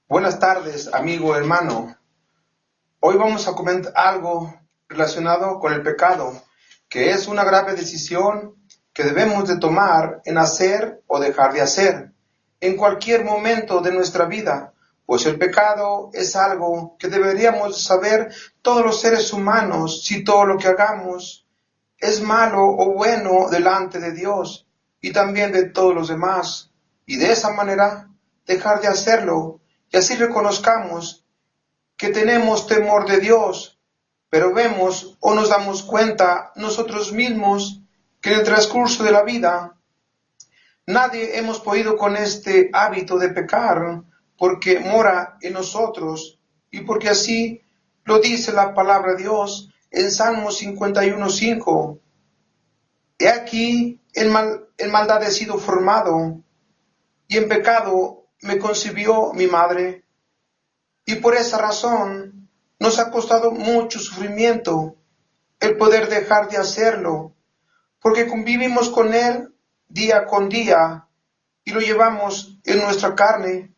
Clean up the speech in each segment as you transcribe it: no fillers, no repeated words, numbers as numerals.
Buenas tardes, amigo hermano. Hoy vamos a comentar algo relacionado con el pecado, que es una grave decisión que debemos de tomar en hacer o dejar de hacer en cualquier momento de nuestra vida, pues el pecado es algo que deberíamos saber todos los seres humanos si todo lo que hagamos es malo o bueno delante de Dios y también de todos los demás, y de esa manera dejar de hacerlo y así reconozcamos que tenemos temor de Dios, pero vemos o nos damos cuenta nosotros mismos que en el transcurso de la vida nadie hemos podido con este hábito de pecar porque mora en nosotros y porque así lo dice la palabra de Dios en Salmo 51:5. He aquí en maldad he sido formado y en pecado me concibió mi madre. Y por esa razón nos ha costado mucho sufrimiento el poder dejar de hacerlo, porque convivimos con Él día con día y lo llevamos en nuestra carne.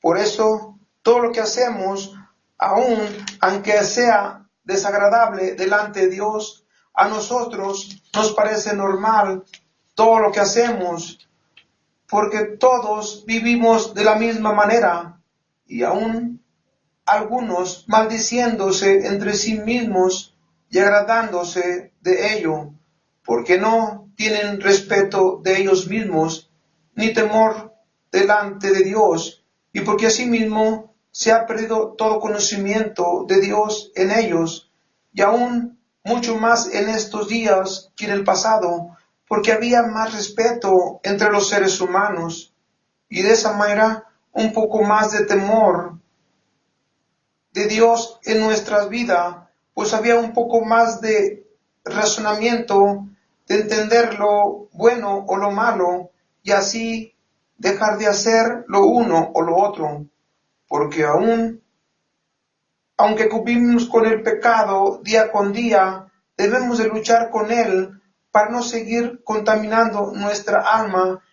Por eso todo lo que hacemos, aun aunque sea desagradable delante de Dios, a nosotros nos parece normal todo lo que hacemos, porque todos vivimos de la misma manera y aún algunos maldiciéndose entre sí mismos y agradándose de ello, porque no tienen respeto de ellos mismos, ni temor delante de Dios, y porque asimismo se ha perdido todo conocimiento de Dios en ellos, y aún mucho más en estos días que en el pasado, porque había más respeto entre los seres humanos, y de esa manera un poco más de temor de Dios en nuestras vidas, pues había un poco más de razonamiento, de entender lo bueno o lo malo, y así dejar de hacer lo uno o lo otro, porque aunque convivimos con el pecado día con día, debemos de luchar con él para no seguir contaminando nuestra alma,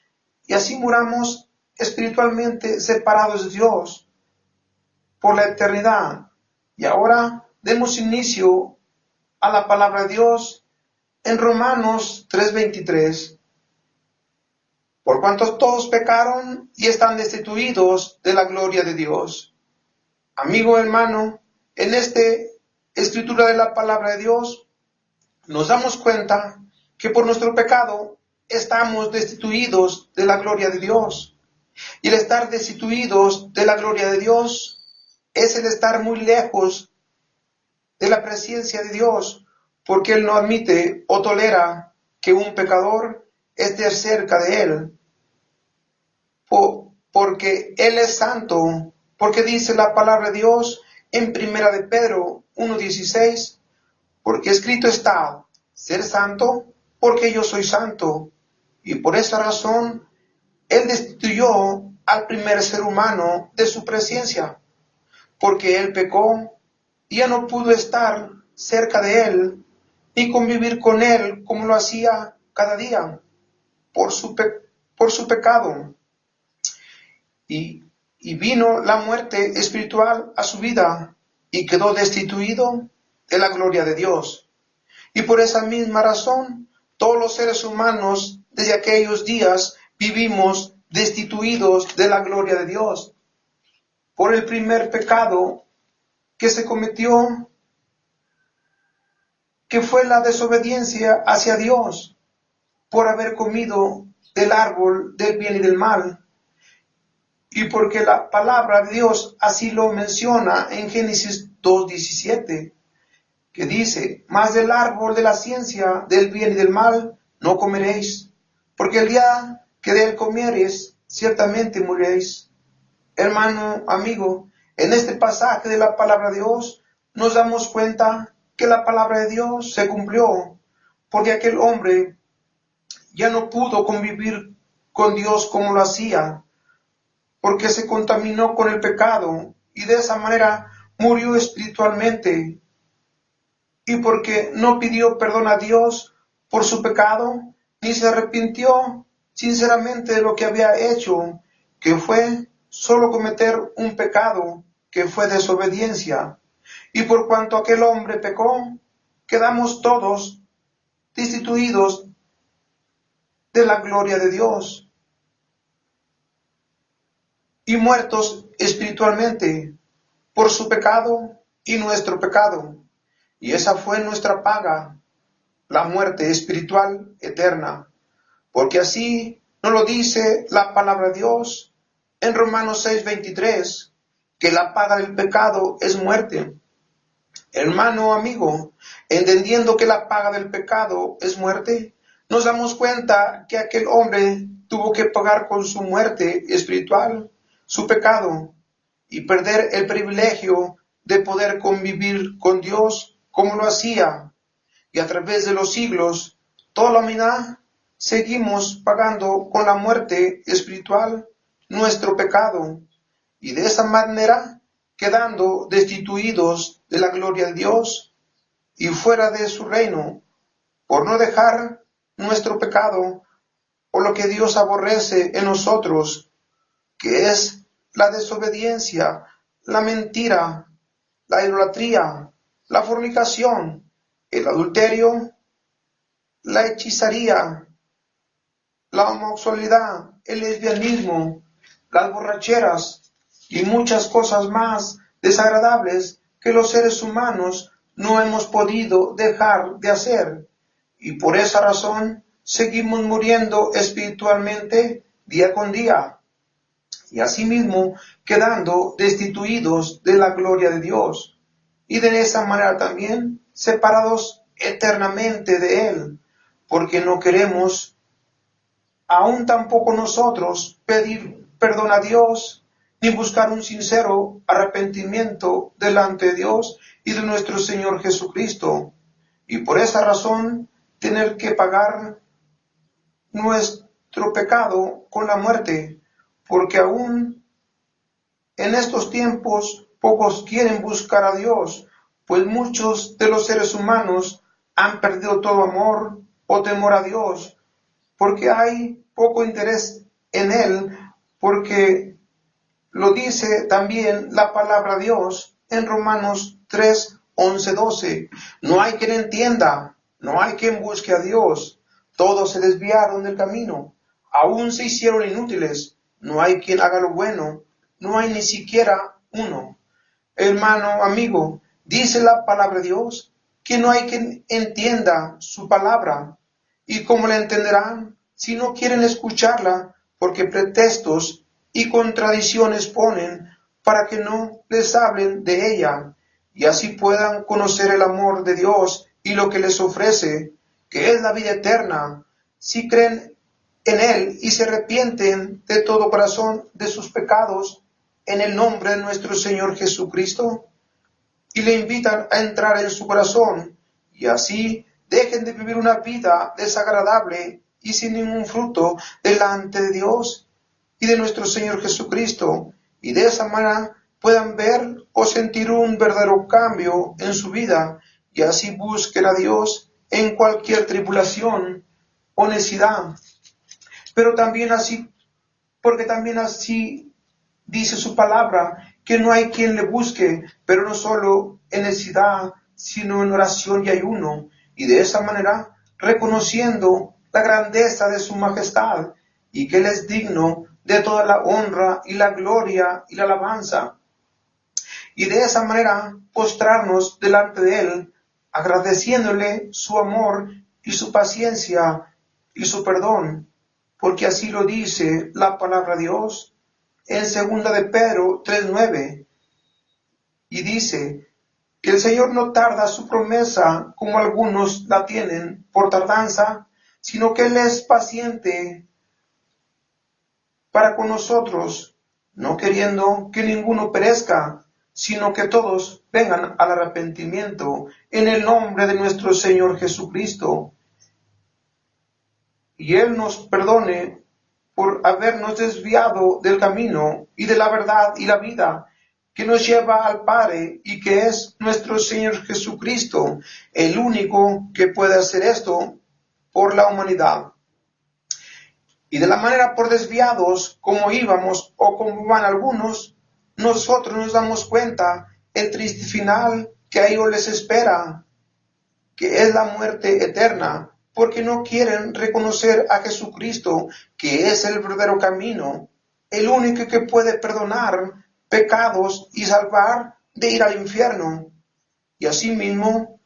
y así muramos espiritualmente separados de Dios por la eternidad. Y ahora demos inicio a la palabra de Dios en Romanos 3:23. Por cuanto todos pecaron y están destituidos de la gloria de Dios. Amigo hermano, en esta escritura de la palabra de Dios nos damos cuenta que por nuestro pecado estamos destituidos de la gloria de Dios. Y el estar destituidos de la gloria de Dios es el estar muy lejos de la presencia de Dios, porque Él no admite o tolera que un pecador esté cerca de Él, porque Él es santo, porque dice la palabra de Dios en Primera de Pedro 1:16, porque escrito está, ser santo, porque yo soy santo, y por esa razón Él destituyó al primer ser humano de su presencia, porque Él pecó y ya no pudo estar cerca de Él ni convivir con Él como lo hacía cada día por su pecado. Y vino la muerte espiritual a su vida y quedó destituido de la gloria de Dios. Y por esa misma razón, todos los seres humanos desde aquellos días vivimos destituidos de la gloria de Dios por el primer pecado que se cometió, que fue la desobediencia hacia Dios por haber comido del árbol del bien y del mal. Y porque la palabra de Dios así lo menciona en Génesis 2:17, que dice, mas del árbol de la ciencia del bien y del mal no comeréis, porque el día que de él comiereis, ciertamente moriréis. Hermano, amigo, en este pasaje de la palabra de Dios nos damos cuenta que la palabra de Dios se cumplió, porque aquel hombre ya no pudo convivir con Dios como lo hacía, porque se contaminó con el pecado y de esa manera murió espiritualmente, y porque no pidió perdón a Dios por su pecado, ni se arrepintió sinceramente de lo que había hecho, que fue solo cometer un pecado, que fue desobediencia. Y por cuanto aquel hombre pecó, quedamos todos destituidos de la gloria de Dios y muertos espiritualmente por su pecado y nuestro pecado. Y esa fue nuestra paga, la muerte espiritual eterna. Porque así nos lo dice la palabra de Dios en Romanos 6:23, que la paga del pecado es muerte. Hermano, amigo, entendiendo que la paga del pecado es muerte, nos damos cuenta que aquel hombre tuvo que pagar con su muerte espiritual su pecado y perder el privilegio de poder convivir con Dios como lo hacía. Y a través de los siglos, toda la humanidad seguimos pagando con la muerte espiritual nuestro pecado. Y de esa manera quedando destituidos de la gloria de Dios y fuera de su reino, por no dejar nuestro pecado o lo que Dios aborrece en nosotros, que es la desobediencia, la mentira, la idolatría, la fornicación, el adulterio, la hechicería, la homosexualidad, el lesbianismo, las borracheras y muchas cosas más desagradables que los seres humanos no hemos podido dejar de hacer. Y por esa razón seguimos muriendo espiritualmente día con día. Y asimismo quedando destituidos de la gloria de Dios. Y de esa manera también separados eternamente de Él. Porque no queremos, aún tampoco nosotros, pedir perdón a Dios, ni buscar un sincero arrepentimiento delante de Dios y de nuestro Señor Jesucristo. Y por esa razón, tener que pagar nuestro pecado con la muerte, porque aún en estos tiempos pocos quieren buscar a Dios, pues muchos de los seres humanos han perdido todo amor o temor a Dios, porque hay poco interés en Él, porque lo dice también la palabra de Dios en Romanos 3, 11, 12. No hay quien entienda, no hay quien busque a Dios. Todos se desviaron del camino, aún se hicieron inútiles. No hay quien haga lo bueno, no hay ni siquiera uno. Hermano, amigo, dice la palabra de Dios que no hay quien entienda su palabra. ¿Y cómo la entenderán si no quieren escucharla? Porque pretextos y contradicciones ponen para que no les hablen de ella, y así puedan conocer el amor de Dios y lo que les ofrece, que es la vida eterna, si creen en Él y se arrepienten de todo corazón de sus pecados en el nombre de nuestro Señor Jesucristo, y le invitan a entrar en su corazón, y así dejen de vivir una vida desagradable y sin ningún fruto delante de Dios y de nuestro Señor Jesucristo, y de esa manera puedan ver o sentir un verdadero cambio en su vida, y así busquen a Dios en cualquier tribulación o necesidad. Pero también así, porque también así dice su palabra, que no hay quien le busque, pero no solo en necesidad, sino en oración y ayuno, y de esa manera reconociendo la grandeza de su majestad, y que Él es digno de toda la honra y la gloria y la alabanza. Y de esa manera postrarnos delante de Él, agradeciéndole su amor y su paciencia y su perdón, porque así lo dice la palabra de Dios en 2 de Pedro 3:9, y dice que el Señor no tarda su promesa como algunos la tienen por tardanza, sino que Él es paciente para con nosotros, no queriendo que ninguno perezca, sino que todos vengan al arrepentimiento en el nombre de nuestro Señor Jesucristo. Y Él nos perdone por habernos desviado del camino y de la verdad y la vida que nos lleva al Padre, y que es nuestro Señor Jesucristo, el único que puede hacer esto por la humanidad. Y de la manera por desviados como íbamos o como van algunos, nosotros nos damos cuenta el triste final que a ellos les espera, que es la muerte eterna, porque no quieren reconocer a Jesucristo, que es el verdadero camino, el único que puede perdonar pecados y salvar de ir al infierno, y asimismo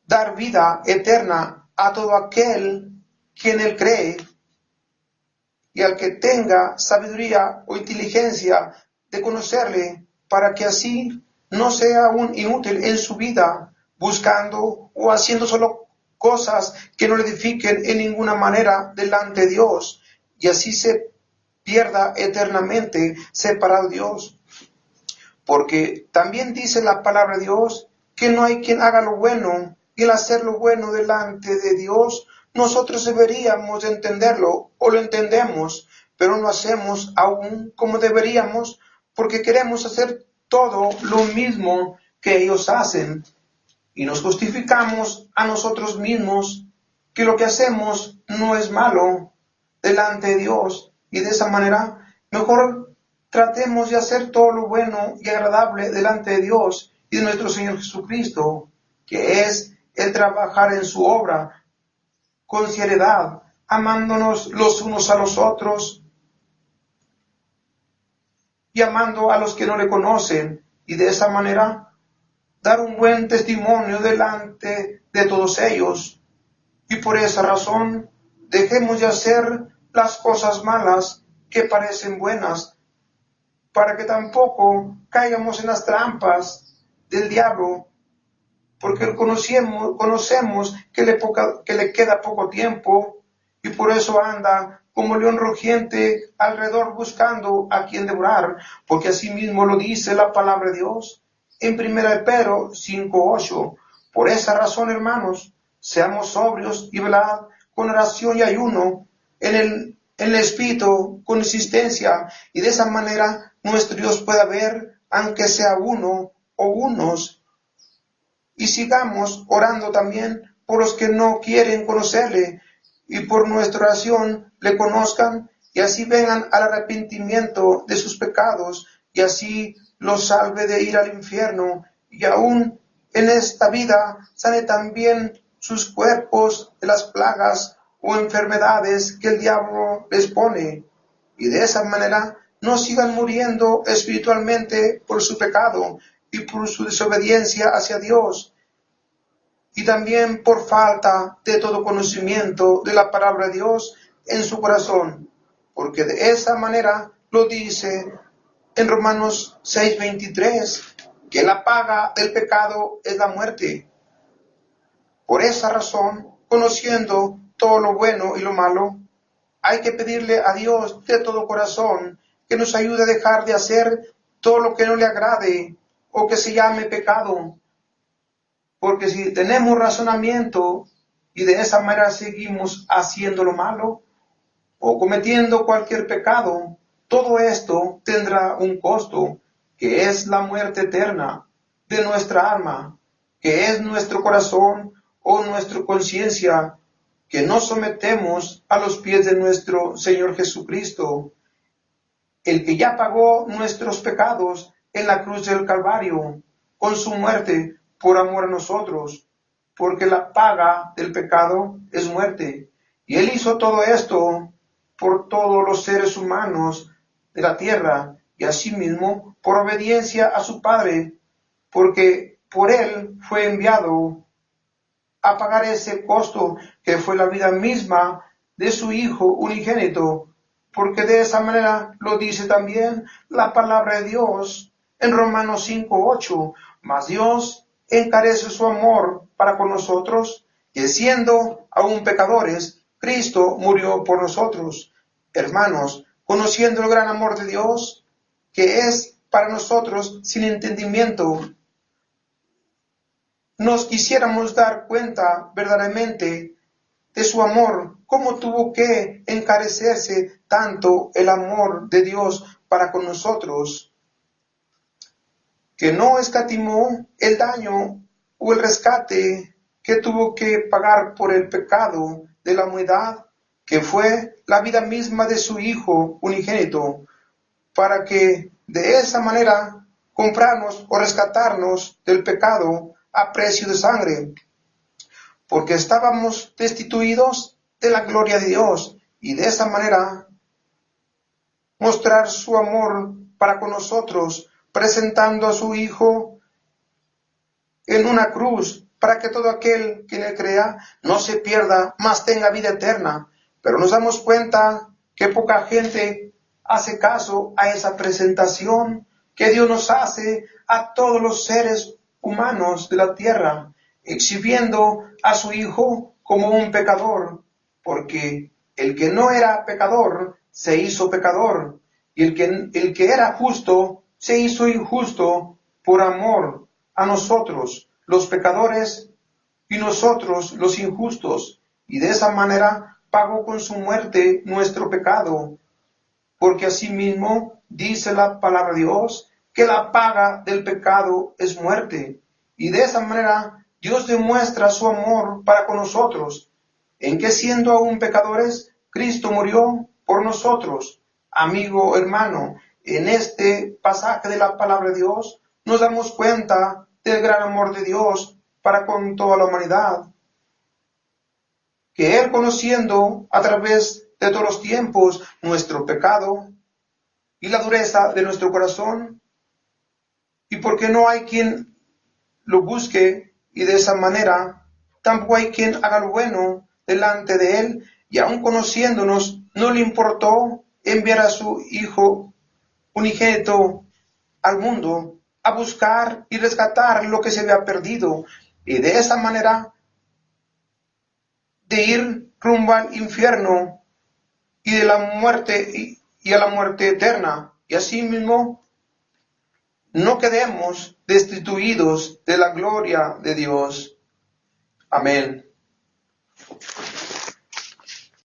dar vida eterna a todo aquel que en él cree, y al que tenga sabiduría o inteligencia de conocerle, para que así no sea un inútil en su vida, buscando o haciendo solo cosas que no le edifiquen en ninguna manera delante de Dios, y así se pierda eternamente separado de Dios. Porque también dice la palabra de Dios que no hay quien haga lo bueno, y el hacer lo bueno delante de Dios, nosotros deberíamos de entenderlo, o lo entendemos, pero no hacemos aún como deberíamos, porque queremos hacer todo lo mismo que ellos hacen, y nos justificamos a nosotros mismos que lo que hacemos no es malo delante de Dios, y de esa manera mejor tratemos de hacer todo lo bueno y agradable delante de Dios y de nuestro Señor Jesucristo, que es el trabajar en su obra con seriedad, amándonos los unos a los otros y amando a los que no le conocen, y de esa manera dar un buen testimonio delante de todos ellos. Y por esa razón dejemos de hacer las cosas malas que parecen buenas, para que tampoco caigamos en las trampas del diablo, porque conocemos que le queda poco tiempo, y por eso anda como león rugiente alrededor buscando a quien devorar, porque así mismo lo dice la palabra de Dios en 1 Pedro 5:8. Por esa razón, hermanos, seamos sobrios y velad con oración y ayuno en el Espíritu, con insistencia, y de esa manera nuestro Dios pueda ver, aunque sea uno o unos, y sigamos orando también por los que no quieren conocerle, y por nuestra oración le conozcan, y así vengan al arrepentimiento de sus pecados, y así los salve de ir al infierno, y aún en esta vida sane también sus cuerpos de las plagas o enfermedades que el diablo les pone, y de esa manera no sigan muriendo espiritualmente por su pecado y por su desobediencia hacia Dios, y también por falta de todo conocimiento de la palabra de Dios en su corazón, porque de esa manera lo dice en Romanos 6:23, que la paga del pecado es la muerte. Por esa razón, conociendo todo lo bueno y lo malo, hay que pedirle a Dios de todo corazón que nos ayude a dejar de hacer todo lo que no le agrade o que se llame pecado. Porque si tenemos razonamiento y de esa manera seguimos haciendo lo malo o cometiendo cualquier pecado, todo esto tendrá un costo, que es la muerte eterna de nuestra alma, que es nuestro corazón o nuestra conciencia, que nos sometemos a los pies de nuestro Señor Jesucristo, el que ya pagó nuestros pecados en la cruz del Calvario, con su muerte por amor a nosotros, porque la paga del pecado es muerte. Y Él hizo todo esto por todos los seres humanos de la tierra, y asimismo por obediencia a su Padre, porque por Él fue enviado a pagar ese costo que fue la vida misma de su Hijo unigénito, porque de esa manera lo dice también la palabra de Dios en Romanos 5:8. Mas Dios encarece su amor para con nosotros, que siendo aún pecadores, Cristo murió por nosotros. Hermanos, conociendo el gran amor de Dios, que es para nosotros sin entendimiento, nos quisiéramos dar cuenta verdaderamente de su amor, cómo tuvo que encarecerse tanto el amor de Dios para con nosotros, que no escatimó el daño o el rescate que tuvo que pagar por el pecado de la humanidad, que fue la vida misma de su Hijo unigénito, para que de esa manera comprarnos o rescatarnos del pecado a precio de sangre, porque estábamos destituidos de la gloria de Dios, y de esa manera mostrar su amor para con nosotros, presentando a su Hijo en una cruz, para que todo aquel que en él crea no se pierda, mas tenga vida eterna. Pero nos damos cuenta que poca gente hace caso a esa presentación que Dios nos hace a todos los seres humanos de la tierra, exhibiendo a su Hijo como un pecador, porque el que no era pecador se hizo pecador, y el que era justo se hizo injusto por amor a nosotros, los pecadores, y nosotros, los injustos, y de esa manera pagó con su muerte nuestro pecado, porque asimismo dice la palabra de Dios que la paga del pecado es muerte, y de esa manera Dios demuestra su amor para con nosotros, en que siendo aún pecadores, Cristo murió por nosotros. Amigo, hermano, en este pasaje de la palabra de Dios nos damos cuenta del gran amor de Dios para con toda la humanidad, que Él, conociendo a través de todos los tiempos nuestro pecado y la dureza de nuestro corazón, y porque no hay quien lo busque, y de esa manera tampoco hay quien haga lo bueno delante de Él, y aun conociéndonos, no le importó enviar a su Hijo unigénito al mundo a buscar y rescatar lo que se había perdido, y de esa manera de ir rumbo al infierno y de la muerte y a la muerte eterna, y asimismo no quedemos destituidos de la gloria de Dios. Amén.